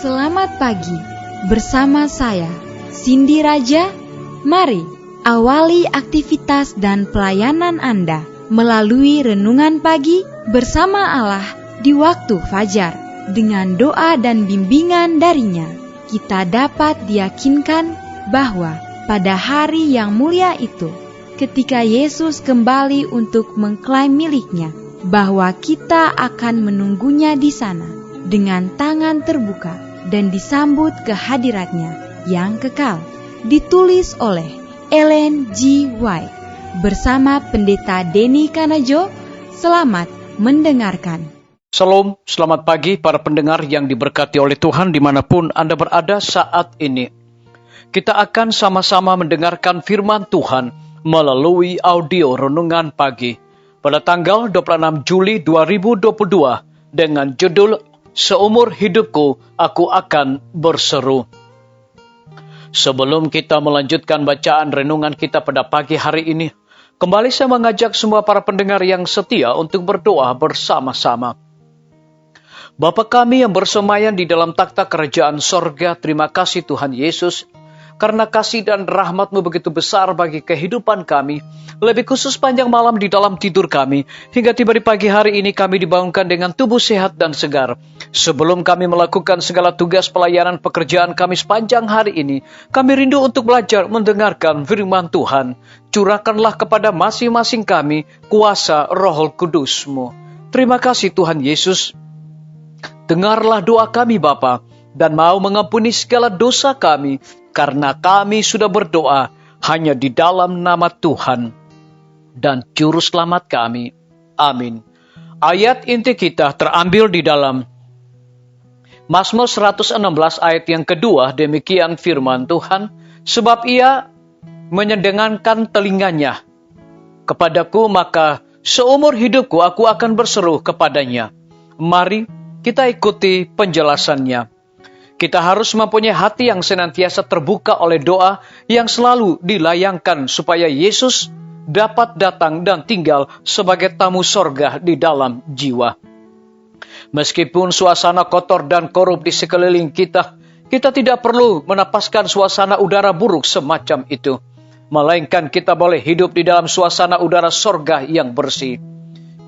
Selamat pagi, bersama saya, Cindy Raja. Mari awali aktivitas dan pelayanan Anda melalui renungan pagi bersama Allah di waktu fajar. Dengan doa dan bimbingan darinya, kita dapat diyakinkan bahwa pada hari yang mulia itu, ketika Yesus kembali untuk mengklaim miliknya, bahwa kita akan menunggunya di sana dengan tangan terbuka dan disambut ke hadiratnya yang kekal. Ditulis oleh Ellen G. White bersama Pendeta Denny Kanajo. Selamat mendengarkan. Salam, selamat pagi para pendengar yang diberkati oleh Tuhan dimanapun Anda berada saat ini. Kita akan sama-sama mendengarkan firman Tuhan melalui audio renungan pagi pada tanggal 26 Juli 2022 dengan judul Seumur hidupku aku akan berseru. Sebelum kita melanjutkan bacaan renungan kita pada pagi hari ini, kembali saya mengajak semua para pendengar yang setia untuk berdoa bersama-sama. Bapa kami yang bersemayam di dalam takhta kerajaan sorga, terima kasih Tuhan Yesus, karena kasih dan rahmat-Mu begitu besar bagi kehidupan kami, lebih khusus panjang malam di dalam tidur kami, hingga tiba di pagi hari ini kami dibangunkan dengan tubuh sehat dan segar. Sebelum kami melakukan segala tugas pelayanan pekerjaan kami sepanjang hari ini, kami rindu untuk belajar mendengarkan firman Tuhan. Curahkanlah kepada masing-masing kami kuasa Roh Kudus-Mu. Terima kasih Tuhan Yesus. Dengarlah doa kami Bapa, dan mau mengampuni segala dosa kami, karena kami sudah berdoa hanya di dalam nama Tuhan dan Juru Selamat kami. Amin. Ayat inti kita terambil di dalam Mazmur 116 ayat yang kedua, demikian firman Tuhan, sebab ia menyedengankan telinganya kepadaku, maka seumur hidupku aku akan berseru kepadanya. Mari kita ikuti penjelasannya. Kita harus mempunyai hati yang senantiasa terbuka oleh doa yang selalu dilayangkan supaya Yesus dapat datang dan tinggal sebagai tamu sorga di dalam jiwa. Meskipun suasana kotor dan korup di sekeliling kita, kita tidak perlu menapaskan suasana udara buruk semacam itu. Melainkan kita boleh hidup di dalam suasana udara sorga yang bersih.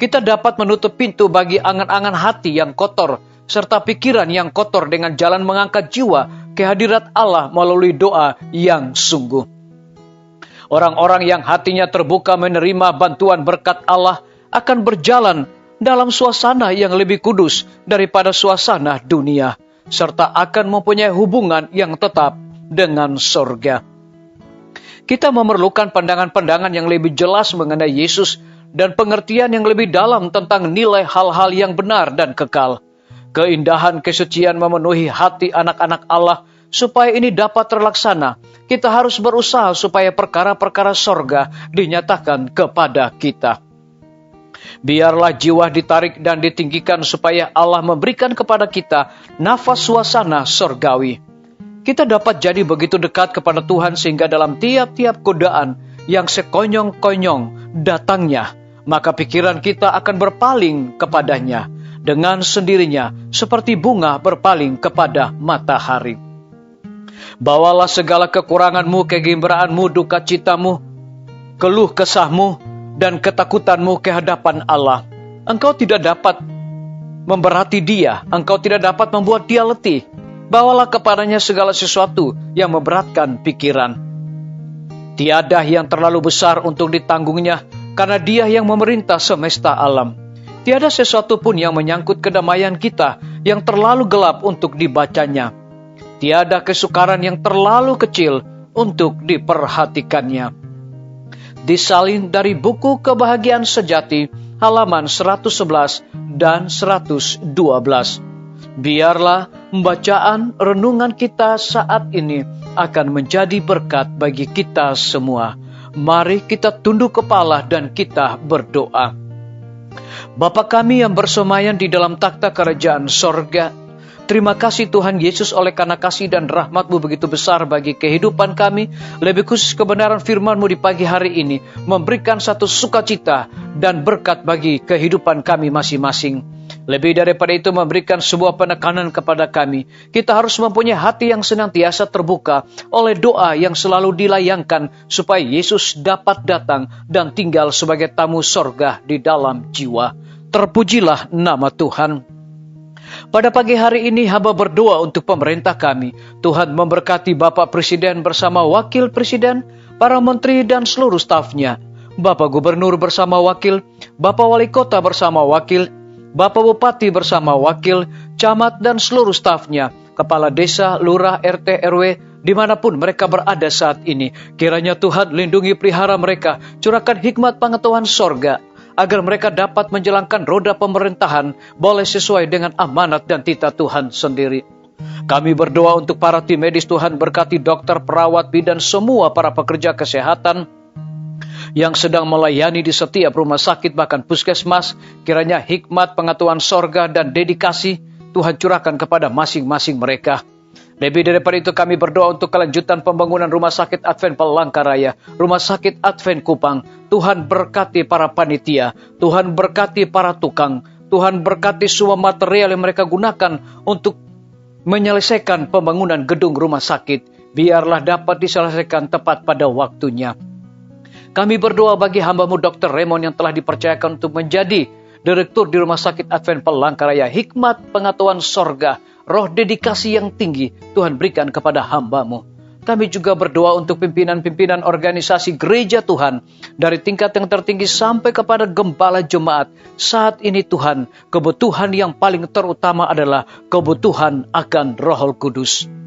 Kita dapat menutup pintu bagi angan-angan hati yang kotor, serta pikiran yang kotor dengan jalan mengangkat jiwa ke hadirat Allah melalui doa yang sungguh. Orang-orang yang hatinya terbuka menerima bantuan berkat Allah akan berjalan dalam suasana yang lebih kudus daripada suasana dunia, serta akan mempunyai hubungan yang tetap dengan sorga. Kita memerlukan pandangan-pandangan yang lebih jelas mengenai Yesus dan pengertian yang lebih dalam tentang nilai hal-hal yang benar dan kekal. Keindahan kesucian memenuhi hati anak-anak Allah. Supaya ini dapat terlaksana, kita harus berusaha supaya perkara-perkara sorga dinyatakan kepada kita. Biarlah jiwa ditarik dan ditinggikan supaya Allah memberikan kepada kita nafas suasana sorgawi. Kita dapat jadi begitu dekat kepada Tuhan sehingga dalam tiap-tiap godaan yang sekonyong-konyong datangnya, maka pikiran kita akan berpaling kepadanya dengan sendirinya seperti bunga berpaling kepada matahari. Bawalah segala kekuranganmu, kegembiraanmu, duka citamu, keluh kesahmu, dan ketakutanmu ke hadapan Allah. Engkau tidak dapat memberati dia, engkau tidak dapat membuat dia letih. Bawalah kepadanya segala sesuatu yang memberatkan pikiran. Tiada yang terlalu besar untuk ditanggungnya, karena dia yang memerintah semesta alam. Tiada sesuatu pun yang menyangkut kedamaian kita yang terlalu gelap untuk dibacanya. Tiada kesukaran yang terlalu kecil untuk diperhatikannya. Disalin dari buku Kebahagiaan Sejati, halaman 111 dan 112. Biarlah bacaan renungan kita saat ini akan menjadi berkat bagi kita semua. Mari kita tunduk kepala dan kita berdoa. Bapa kami yang bersemayam di dalam takhta kerajaan sorga, terima kasih Tuhan Yesus oleh karena kasih dan rahmat-Mu begitu besar bagi kehidupan kami. Lebih khusus kebenaran firman-Mu di pagi hari ini memberikan satu sukacita dan berkat bagi kehidupan kami masing-masing. Lebih daripada itu memberikan sebuah penekanan kepada kami. Kita harus mempunyai hati yang senantiasa terbuka oleh doa yang selalu dilayangkan supaya Yesus dapat datang dan tinggal sebagai tamu sorga di dalam jiwa. Terpujilah nama Tuhan. Pada pagi hari ini hamba berdoa untuk pemerintah kami. Tuhan memberkati Bapak Presiden bersama Wakil Presiden, para menteri dan seluruh stafnya. Bapak Gubernur bersama wakil, Bapak Wali Kota bersama wakil, Bapak Bupati bersama wakil, camat dan seluruh stafnya, kepala desa, lurah, RT, RW, dimanapun mereka berada saat ini. Kiranya Tuhan lindungi pelihara mereka, curahkan hikmat pengetahuan sorga, agar mereka dapat menjalankan roda pemerintahan boleh sesuai dengan amanat dan titah Tuhan sendiri. Kami berdoa untuk para tim medis. Tuhan berkati dokter, perawat, bidan, semua para pekerja kesehatan yang sedang melayani di setiap rumah sakit bahkan puskesmas. Kiranya hikmat pengetahuan sorga dan dedikasi Tuhan curahkan kepada masing-masing mereka. Lebih daripada itu kami berdoa untuk kelanjutan pembangunan Rumah Sakit Advent Palangkaraya, Rumah Sakit Advent Kupang. Tuhan berkati para panitia, Tuhan berkati para tukang, Tuhan berkati semua material yang mereka gunakan untuk menyelesaikan pembangunan gedung rumah sakit. Biarlah dapat diselesaikan tepat pada waktunya. Kami berdoa bagi hamba-Mu Dr. Raymond yang telah dipercayakan untuk menjadi direktur di Rumah Sakit Advent Palangkaraya. Hikmat pengetahuan sorga, roh dedikasi yang tinggi Tuhan berikan kepada hamba-Mu. Kami juga berdoa untuk pimpinan-pimpinan organisasi gereja Tuhan, dari tingkat yang tertinggi sampai kepada gembala jemaat. Saat ini Tuhan, kebutuhan yang paling terutama adalah kebutuhan akan Roh Kudus.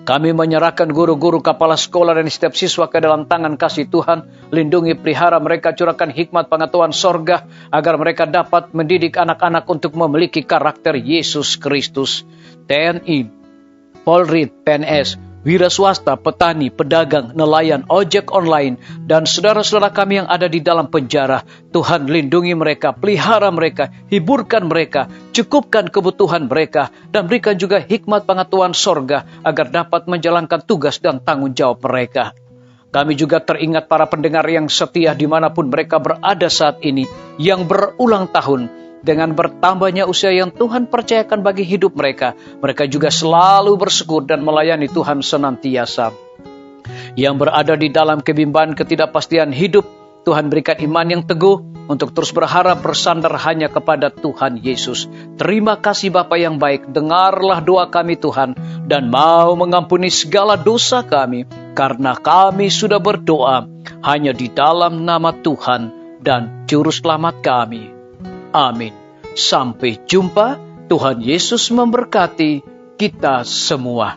Kami menyerahkan guru-guru, kepala sekolah dan setiap siswa ke dalam tangan kasih Tuhan. Lindungi, pelihara mereka, curahkan hikmat pengetahuan sorga, agar mereka dapat mendidik anak-anak untuk memiliki karakter Yesus Kristus. TNI, Polri, PNS, wira swasta, petani, pedagang, nelayan, ojek online, dan saudara-saudara kami yang ada di dalam penjara. Tuhan lindungi mereka, pelihara mereka, hiburkan mereka, cukupkan kebutuhan mereka, dan berikan juga hikmat pengetahuan sorga agar dapat menjalankan tugas dan tanggung jawab mereka. Kami juga teringat para pendengar yang setia dimanapun mereka berada saat ini, yang berulang tahun. Dengan bertambahnya usia yang Tuhan percayakan bagi hidup mereka, mereka juga selalu bersyukur dan melayani Tuhan senantiasa. Yang berada di dalam kebimbangan ketidakpastian hidup, Tuhan berikan iman yang teguh untuk terus berharap bersandar hanya kepada Tuhan Yesus. Terima kasih Bapa yang baik, dengarlah doa kami Tuhan, dan mau mengampuni segala dosa kami, karena kami sudah berdoa hanya di dalam nama Tuhan dan Juru Selamat kami. Amin. Sampai jumpa. Tuhan Yesus memberkati kita semua.